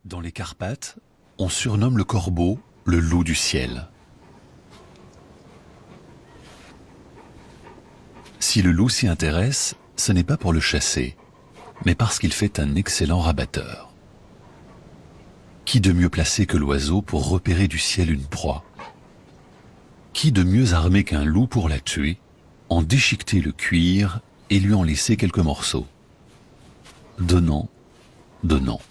Dans les Carpates, on surnomme le corbeau le loup du ciel. Si le loup s'y intéresse, ce n'est pas pour le chasser, mais parce qu'il fait un excellent rabatteur. Qui de mieux placé que l'oiseau pour repérer du ciel une proie? Qui de mieux armé qu'un loup pour la tuer, en déchiqueter le cuir et lui en laisser quelques morceaux? Donnant, donnant.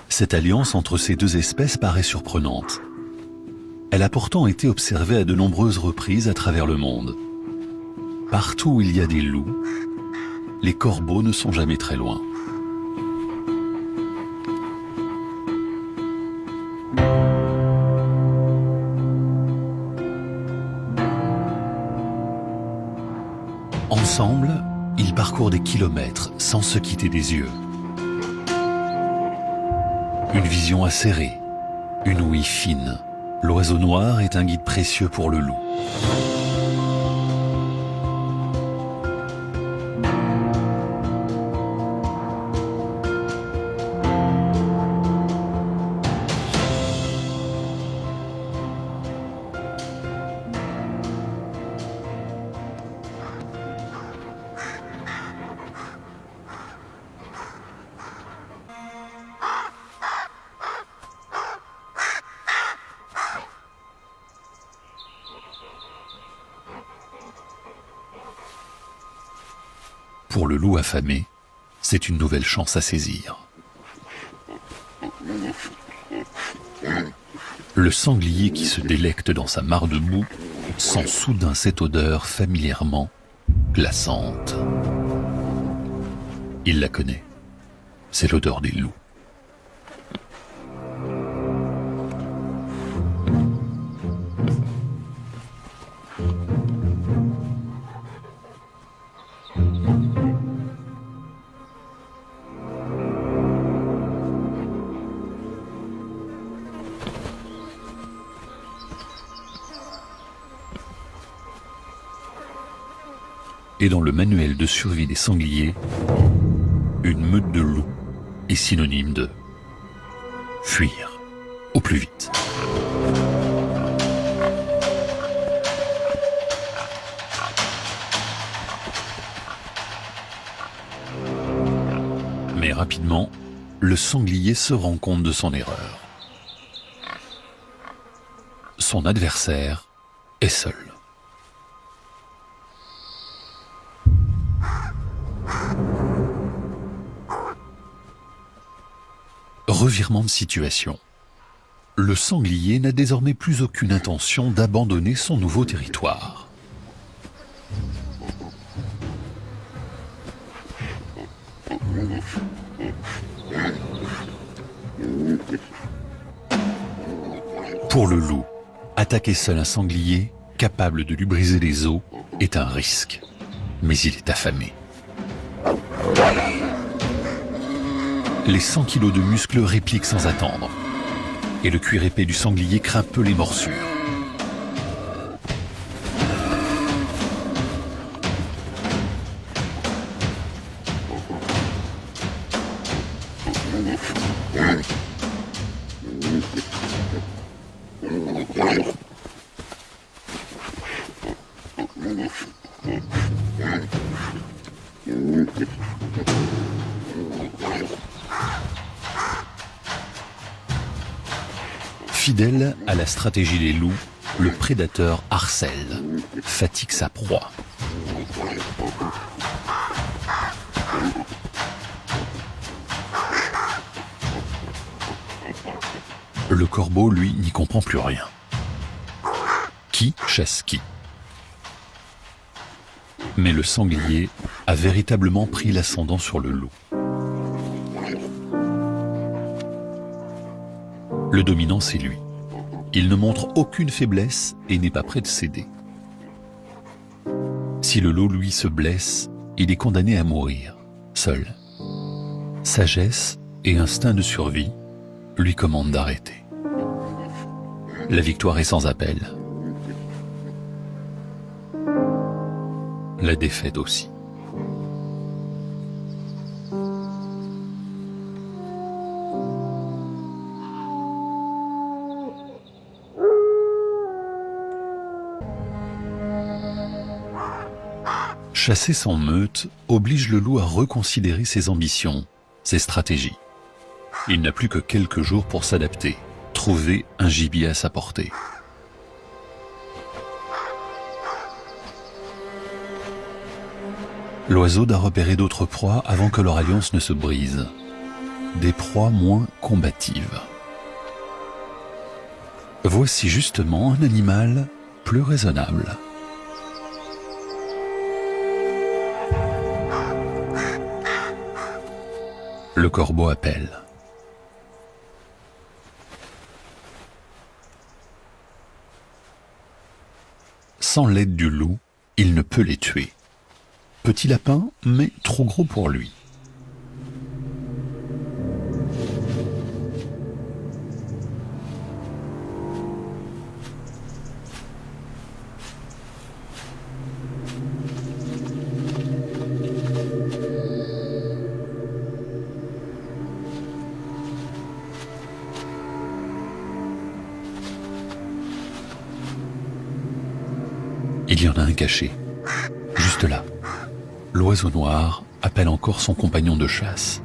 Cette alliance entre ces deux espèces paraît surprenante. Elle a pourtant été observée à de nombreuses reprises à travers le monde. Partout où il y a des loups, les corbeaux ne sont jamais très loin. Ensemble, ils parcourent des kilomètres sans se quitter des yeux. Une vision acérée, une ouïe fine. L'oiseau noir est un guide précieux pour le loup. Pour le loup affamé, c'est une nouvelle chance à saisir. Le sanglier qui se délecte dans sa mare de boue sent soudain cette odeur familièrement glaçante. Il la connaît, c'est l'odeur des loups. Et dans le manuel de survie des sangliers, une meute de loups est synonyme de fuir au plus vite. Mais rapidement, le sanglier se rend compte de son erreur. Son adversaire est seul. Revirement de situation. Le sanglier n'a désormais plus aucune intention d'abandonner son nouveau territoire. Pour le loup, attaquer seul un sanglier, capable de lui briser les os, est un risque. Mais il est affamé. Les 100 kilos de muscles répliquent sans attendre. Et le cuir épais du sanglier craint peu les morsures. Fidèle à la stratégie des loups, le prédateur harcèle, fatigue sa proie. Le corbeau, lui, n'y comprend plus rien. Qui chasse qui? Mais le sanglier a véritablement pris l'ascendant sur le loup. Le dominant, c'est lui. Il ne montre aucune faiblesse et n'est pas prêt de céder. Si le loup, lui, se blesse, il est condamné à mourir, seul. Sagesse et instinct de survie lui commandent d'arrêter. La victoire est sans appel. La défaite aussi. Chasser sans meute oblige le loup à reconsidérer ses ambitions, ses stratégies. Il n'a plus que quelques jours pour s'adapter, trouver un gibier à sa portée. L'oiseau doit repérer d'autres proies avant que leur alliance ne se brise. Des proies moins combatives. Voici justement un animal plus raisonnable. Le corbeau appelle. Sans l'aide du loup, il ne peut les tuer. Petit lapin, mais trop gros pour lui. Il y en a un caché, juste là. L'oiseau noir appelle encore son compagnon de chasse.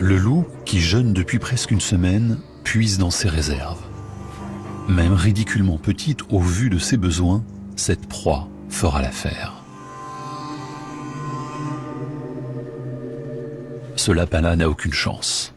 Le loup, qui jeûne depuis presque une semaine, puise dans ses réserves. Même ridiculement petite au vu de ses besoins, cette proie fera l'affaire. Ce lapin-là n'a aucune chance.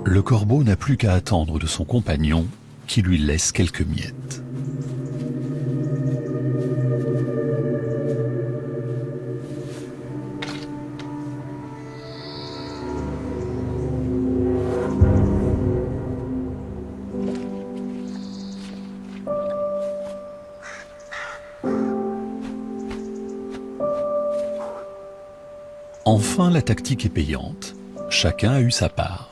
Le corbeau n'a plus qu'à attendre de son compagnon qui lui laisse quelques miettes. Enfin, la tactique est payante. Chacun a eu sa part.